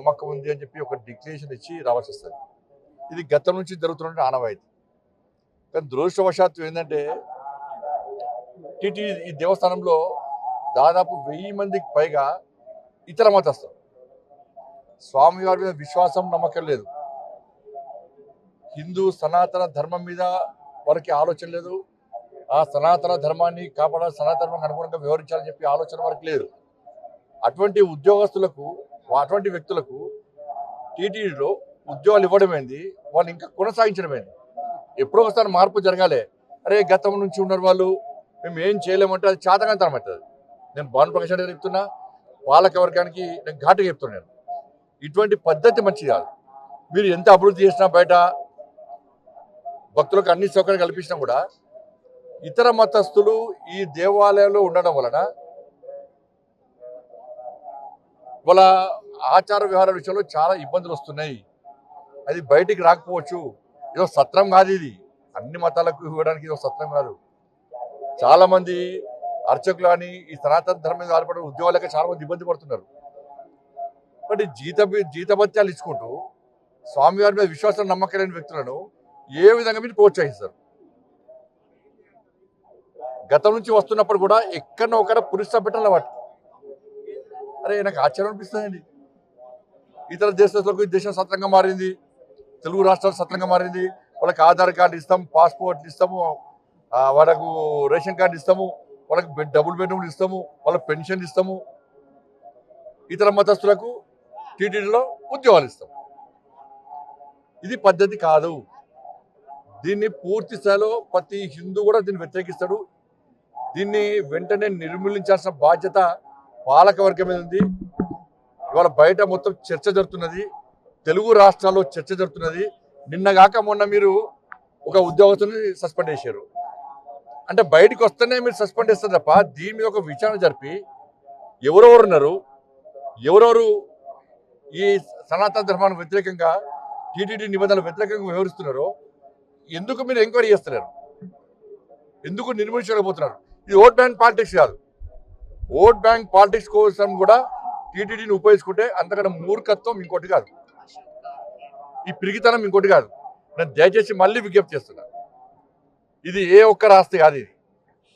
నమ్మకం ఉంది అని చెప్పి ఒక డిక్లరేషన్ ఇచ్చి రావాల్సి వస్తుంది. ఇది గతం నుంచి జరుగుతున్న ఆనవాయితీ. కానీ దురదృష్టవశాత్తు ఏంటంటే ఈ దేవస్థానంలో దాదాపు 1000 మందికి పైగా ఇతర మతస్థులు. స్వామివారి మీద విశ్వాసం నమ్మకం లేదు, హిందూ సనాతన ధర్మం మీద వారికి ఆలోచన లేదు, ఆ సనాతన ధర్మాన్ని కాపాడాలి, సనాతన ధర్మానికి అనుగుణంగా వ్యవహరించాలని చెప్పి ఆలోచన వరకు లేదు. అటువంటి ఉద్యోగస్తులకు, అటువంటి వ్యక్తులకు టీటీడీలో ఉద్యోగాలు ఇవ్వడమేంది, వాళ్ళు ఇంకా కొనసాగించడమేంది? ఎప్పుడో ఒకసారి మార్పు జరగాలి. అరే గతం నుంచి ఉన్నారు వాళ్ళు, మేము ఏం చేయలేమంటే అది చాతకంతరం అవుతుంది. నేను భానుప్రకాష్ రెడ్డి చెప్తున్నా, పాలకవర్గానికి నేను ఘాటుగా చెప్తున్నాను, ఇటువంటి పద్ధతి మంచిది కాదు. మీరు ఎంత అభివృద్ధి చేసినా, బయట భక్తులకు అన్ని సౌకర్యాలు కల్పించినా కూడా ఇతర మతస్థులు ఈ దేవాలయంలో ఉండడం వలన వాళ్ళ ఆచార వ్యవహారాల విషయంలో చాలా ఇబ్బందులు వస్తున్నాయి. అది బయటికి రాకపోవచ్చు. ఇదో సత్రం కాదు, ఇది అన్ని మతాలకు ఇవ్వడానికి ఇదో సత్రం కాదు. చాలా మంది అర్చకులు అని ఈ సనాతన ధర్మం మీద ఆధారపడిన ఉద్యోగాలకి చాలా మంది ఇబ్బంది పడుతున్నారు. బట్ జీతభత్యాలు ఇచ్చుకుంటూ స్వామివారి మీద విశ్వాసం నమ్మకం లేని వ్యక్తులను ఏ విధంగా మీరు ప్రోత్సహిస్తారు? గతం నుంచి వస్తున్నప్పుడు కూడా ఎక్కడో ఒకడ పురుష వాటి అరే నాకు ఆశ్చర్యం అనిపిస్తుందండి. ఇతర దేశాలకు ఈ దేశం సత్రంగా మారింది, తెలుగు రాష్ట్రాలు సత్రంగా మారింది. వాళ్ళకి ఆధార్ కార్డు ఇస్తాము, పాస్పోర్ట్లు ఇస్తాము, వాళ్ళకు రేషన్ కార్డు ఇస్తాము, వాళ్ళకి డబుల్ బెడ్రూమ్లు ఇస్తాము, వాళ్ళకి పెన్షన్ ఇస్తాము. ఇతర మతస్థులకు టీటీడీలో ఉద్యోగాలు ఇస్తాము. ఇది పద్ధతి కాదు. దీన్ని పూర్తి స్థాయిలో ప్రతి హిందూ కూడా దీన్ని వ్యతిరేకిస్తాడు. దీన్ని వెంటనే నిర్మూలించాల్సిన బాధ్యత పాలకవర్గం మీద ఉంది. ఇవాళ బయట మొత్తం చర్చ జరుగుతున్నది, తెలుగు రాష్ట్రాల్లో చర్చ జరుగుతున్నది. నిన్నగాక మొన్న మీరు ఒక ఉద్యోగస్తుని సస్పెండ్ చేశారు. అంటే బయటకు వస్తేనే మీరు సస్పెండ్ చేస్తారు తప్ప దీని మీద ఒక విచారణ జరిపి ఎవరెవరు ఉన్నారు, ఎవరెవరు ఈ సనాతన ధర్మానికి వ్యతిరేకంగా, టీటీడీ నిబంధనలకు వ్యతిరేకంగా వ్యవహరిస్తున్నారో ఎందుకు మీరు ఎంక్వైరీ చేస్తున్నారు? ఎందుకు నిర్మించలేకపోతున్నారు? ఇది ఓట్ బ్యాంక్ పాలిటిక్స్ కాదు. ఓట్ బ్యాంక్ పాలిటిక్స్ కోసం కూడా టీటీడీని ఉపయోగించుకుంటే అంతకన్నా మూర్ఖత్వం ఇంకోటి కాదు, ఈ పిరిగితనం ఇంకోటి కాదు. నేను దయచేసి మళ్ళీ విజ్ఞప్తి చేస్తున్నా, ఇది ఏ ఒక్కరి ఆస్తి కాదు, ఇది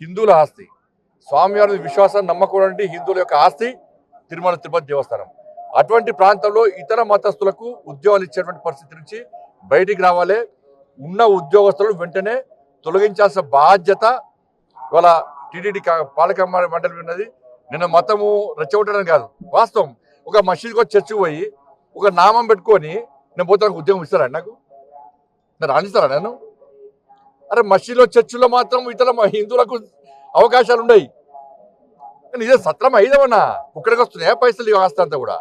హిందువుల ఆస్తి. స్వామివారి విశ్వాసాన్ని నమ్మకూడని హిందువుల యొక్క ఆస్తి తిరుమల తిరుపతి దేవస్థానం. అటువంటి ప్రాంతంలో ఇతర మతస్థులకు ఉద్యోగాలు ఇచ్చేటువంటి పరిస్థితి నుంచి బయటికి రావాలి. ఉన్న ఉద్యోగస్తులను వెంటనే తొలగించాల్సిన బాధ్యత వాళ్ళ టీటీడీ పాలక మండలి ఉన్నది. నిన్న మతము రెచ్చగొట్టడం కాదు, వాస్తవం. ఒక మసీదుకు చర్చికి పోయి ఒక నామం పెట్టుకొని నేను పోతే నాకు ఉద్యోగం ఇస్తారా? నాకు రాణిస్తారా? నేను అరే మసీదులో చర్చిలో మాత్రం ఇతర హిందువులకు అవకాశాలు ఉన్నాయి. కానీ ఇదే సత్రం అయిదమన్నా ఇక్కడికి వస్తున్నాయా పైసలు ఆస్తి అంతా కూడా?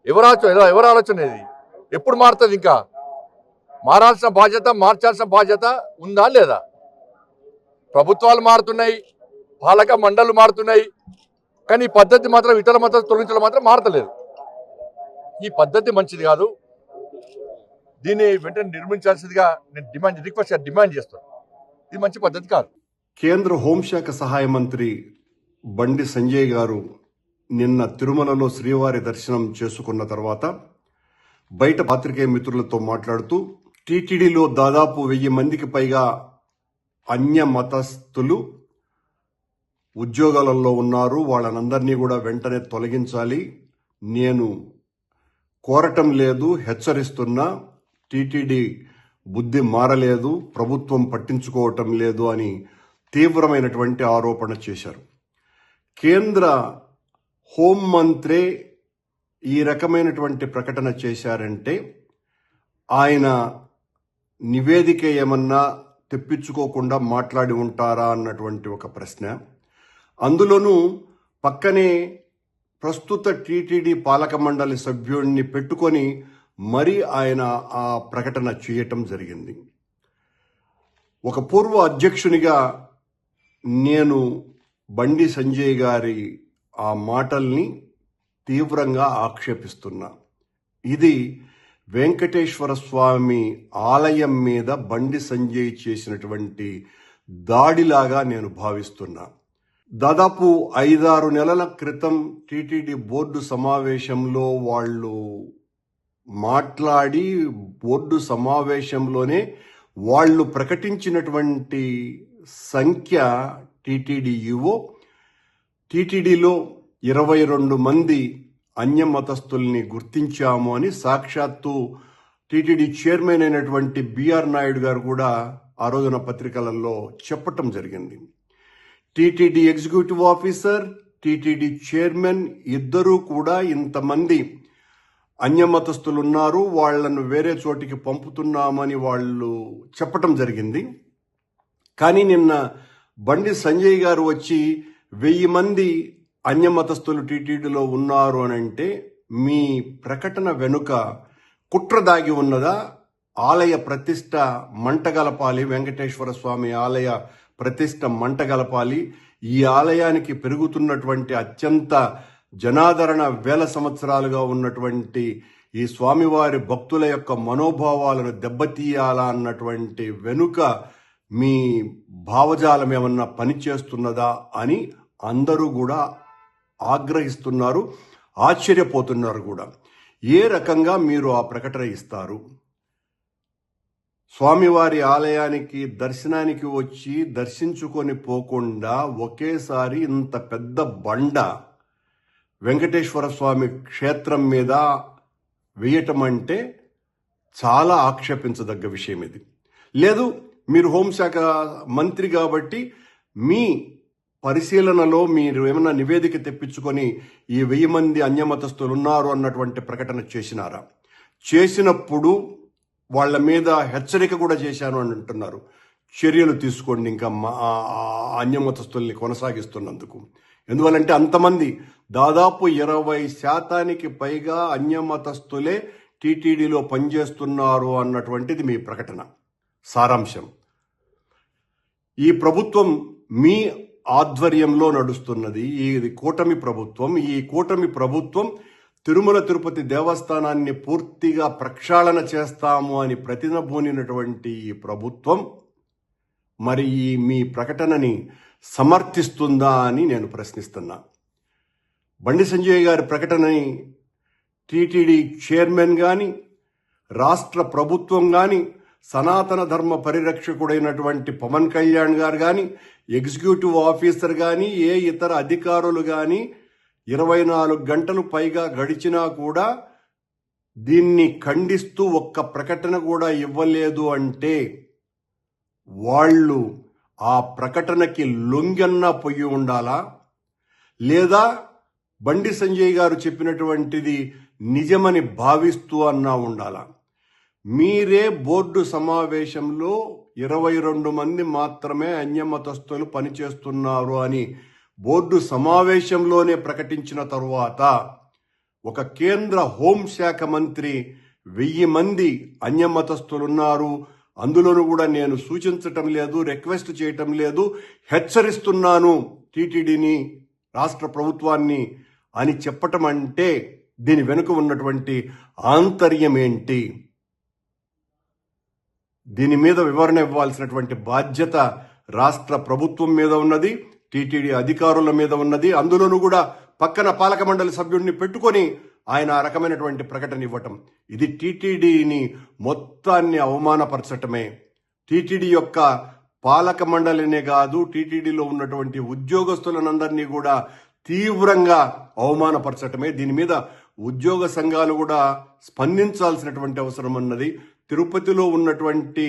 ఎవరు ఆలోచన ఇది? ఎప్పుడు మారుతుంది? ఇంకా మారాల్సిన బాధ్యత, మార్చాల్సిన బాధ్యత ఉందా లేదా? ప్రభుత్వాలు మారుతున్నాయి, పాలక మండళ్ళు మారుతున్నాయి, కానీ ఈ పద్ధతి మాత్రం ఇతర మతం తొలగించడం మాత్రం మారతలేదు. ఈ పద్ధతి మంచిది కాదు. దీన్ని వెంటనే నిర్మించాల్సిందిగా నేను డిమాండ్ చేస్తాను. ఇది మంచి పద్ధతి కాదు. కేంద్ర హోంశాఖ సహాయ మంత్రి బండి సంజయ్ గారు నిన్న తిరుమలలో శ్రీవారి దర్శనం చేసుకున్న తర్వాత బయట పాత్రికేయ మిత్రులతో మాట్లాడుతూ టీటీడీలో దాదాపు 1000 మందికి పైగా అన్య మతస్థులు ఉద్యోగాలలో ఉన్నారు, వాళ్ళనందరినీ కూడా వెంటనే తొలగించాలి. నేను కోరటం లేదు, హెచ్చరిస్తున్నా. టీటీడీ బుద్ధి మారలేదు, ప్రభుత్వం పట్టించుకోవటం లేదు అని తీవ్రమైనటువంటి ఆరోపణ చేశారు. కేంద్ర హోంమంత్రి ఈ రకమైనటువంటి ప్రకటన చేశారంటే ఆయన నివేదిక ఏమన్నా తెప్పించుకోకుండా మాట్లాడి ఉంటారా అన్నటువంటి ఒక ప్రశ్న. అందులోనూ పక్కనే ప్రస్తుత టీటీడీ పాలక మండలి సభ్యుడిని పెట్టుకొని మరి ఆయన ఆ ప్రకటన చేయటం జరిగింది. ఒక పూర్వ అధ్యక్షునిగా నేను బండి సంజయ్ గారి ఆ మాటల్ని తీవ్రంగా ఆక్షేపిస్తున్నా. ఇది వెంకటేశ్వర స్వామి ఆలయం మీద బండి సంజయ్ చేసినటువంటి దాడిలాగా నేను భావిస్తున్నా. దాదాపు 5-6 నెలల క్రితం టీటీడీ బోర్డు సమావేశంలో వాళ్ళు మాట్లాడి బోర్డు సమావేశంలోనే వాళ్ళు ప్రకటించినటువంటి సంఖ్య టీటీడీ ఈవో టీటీడీలో 22 మంది అన్యమతస్థుల్ని గుర్తించాము అని సాక్షాత్తు టీటీడీ చైర్మన్ అయినటువంటి బిఆర్ నాయుడు గారు కూడా ఆ రోజున పత్రికలలో చెప్పటం జరిగింది. TTD executive officer, TTD chairman ఇద్దరూ కూడా ఇంతమంది అన్యమతస్థులు ఉన్నారు, వాళ్లను వేరే చోటికి పంపుతున్నామని వాళ్ళు చెప్పటం జరిగింది. కానీ నిన్న బండి సంజయ్ గారు వచ్చి 1000 మంది అన్యమతస్థులు టీటీడీలో ఉన్నారు అని అంటే మీ ప్రకటన వెనుక కుట్ర దాగి ఉన్నదా? ఆలయ ప్రతిష్ట మంటగలపాలి, వెంకటేశ్వర స్వామి ఆలయ ప్రతిష్ట మంటగలపాలి, ఈ ఆలయానికి పెరుగుతున్నటువంటి అత్యంత జనాదరణ వేల సంవత్సరాలుగా ఉన్నటువంటి ఈ స్వామివారి భక్తుల యొక్క మనోభావాలను దెబ్బతీయాలా అన్నటువంటి వెనుక మీ భావజాలం ఏమన్నా పనిచేస్తున్నదా అని అందరూ కూడా ఆగ్రహిస్తున్నారు, ఆశ్చర్యపోతున్నారు కూడా. ఏ రకంగా మీరు ఆ ప్రకటన ఇస్తారు? స్వామివారి ఆలయానికి దర్శనానికి వచ్చి దర్శించుకొని పోకుండా ఒకేసారి ఇంత పెద్ద బండ వెంకటేశ్వర స్వామి క్షేత్రం మీద వేయటం అంటే చాలా ఆక్షేపించదగ్గ విషయం ఇది. లేదు, మీరు హోంశాఖ మంత్రి కాబట్టి మీ పరిశీలనలో మీరు ఏమైనా నివేదిక తెప్పించుకొని ఈ 1000 మంది అన్యమతస్థులు ఉన్నారు అన్నటువంటి ప్రకటన చేసినారా? చేసినప్పుడు వాళ్ళ మీద హెచ్చరిక కూడా చేశాను అని అంటున్నారు. చర్యలు తీసుకోండి ఇంకా అన్యమతస్థుల్ని కొనసాగిస్తున్నందుకు. ఎందువల్లంటే అంతమంది దాదాపు 20% పైగా అన్యమతస్థులే టీటీడీలో పనిచేస్తున్నారు అన్నటువంటిది మీ ప్రకటన సారాంశం. ఈ ప్రభుత్వం మీ ఆధ్వర్యంలో నడుస్తున్నది. ఇది కూటమి ప్రభుత్వం. ఈ కూటమి ప్రభుత్వం తిరుమల తిరుపతి దేవస్థానాన్ని పూర్తిగా ప్రక్షాళన చేస్తాము అని ప్రతినబూనినటువంటి ఈ ప్రభుత్వం మరి ఈ మీ ప్రకటనని సమర్థిస్తుందా అని నేను ప్రశ్నిస్తున్నా. బండి సంజయ్ గారి ప్రకటనని టీటీడీ చైర్మన్ కానీ, రాష్ట్ర ప్రభుత్వం కానీ, సనాతన ధర్మ పరిరక్షకుడైనటువంటి పవన్ కళ్యాణ్ గారు కానీ, ఎగ్జిక్యూటివ్ ఆఫీసర్ కానీ, ఏ ఇతర అధికారులు కానీ 24 గంటలు పైగా గడిచినా కూడా దీన్ని ఖండిస్తూ ఒక్క ప్రకటన కూడా ఇవ్వలేదు అంటే వాళ్ళు ఆ ప్రకటనకి లొంగన్నా పొయ్యి ఉండాలా, లేదా బండి సంజయ్ గారు చెప్పినటువంటిది నిజమని భావిస్తూ అన్నా ఉండాలా? మీరే బోర్డు సమావేశంలో 22 మంది మాత్రమే అన్యమతస్థులు పనిచేస్తున్నారు అని బోర్డు సమావేశంలోనే ప్రకటించిన తరువాత ఒక కేంద్ర హోంశాఖ మంత్రి 1000 మంది అన్యమతస్థులున్నారు, అందులోనూ కూడా నేను సూచించటం లేదు, రిక్వెస్ట్ చేయటం లేదు, హెచ్చరిస్తున్నాను టీటీడీని, రాష్ట్ర ప్రభుత్వాన్ని అని చెప్పటం అంటే దీని వెనుక ఉన్నటువంటి ఆంతర్యం ఏంటి? దీని మీద వివరణ ఇవ్వాల్సినటువంటి బాధ్యత రాష్ట్ర ప్రభుత్వం మీద ఉన్నది, టీటీడీ అధికారుల మీద ఉన్నది. అందులోనూ కూడా పక్కన పాలక మండలి సభ్యుడిని పెట్టుకొని ఆయన ఆ రకమైనటువంటి ప్రకటన ఇవ్వటం, ఇది టీటీడీని మొత్తాన్ని అవమానపరచటమే. టీటీడీ యొక్క పాలక మండలినే కాదు, టీటీడీలో ఉన్నటువంటి ఉద్యోగస్తులనందరినీ కూడా తీవ్రంగా అవమానపరచటమే. దీని మీద ఉద్యోగ సంఘాలు కూడా స్పందించాల్సినటువంటి అవసరం ఉన్నది. తిరుపతిలో ఉన్నటువంటి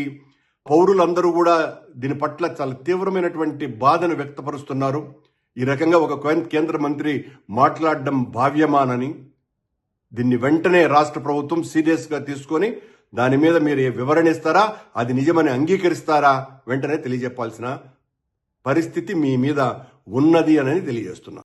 పౌరులందరూ కూడా దీని పట్ల చాలా తీవ్రమైనటువంటి బాధను వ్యక్తపరుస్తున్నారు. ఈ రకంగా ఒక కేంద్ర మంత్రి మాట్లాడడం భావ్యమానని, దీన్ని వెంటనే రాష్ట్ర ప్రభుత్వం సీరియస్గా తీసుకొని దాని మీద మీరు వివరణ ఇస్తారా, అది నిజమని అంగీకరిస్తారా, వెంటనే తెలియజెప్పాల్సిన పరిస్థితి మీ మీద ఉన్నది అని తెలియజేస్తున్నా.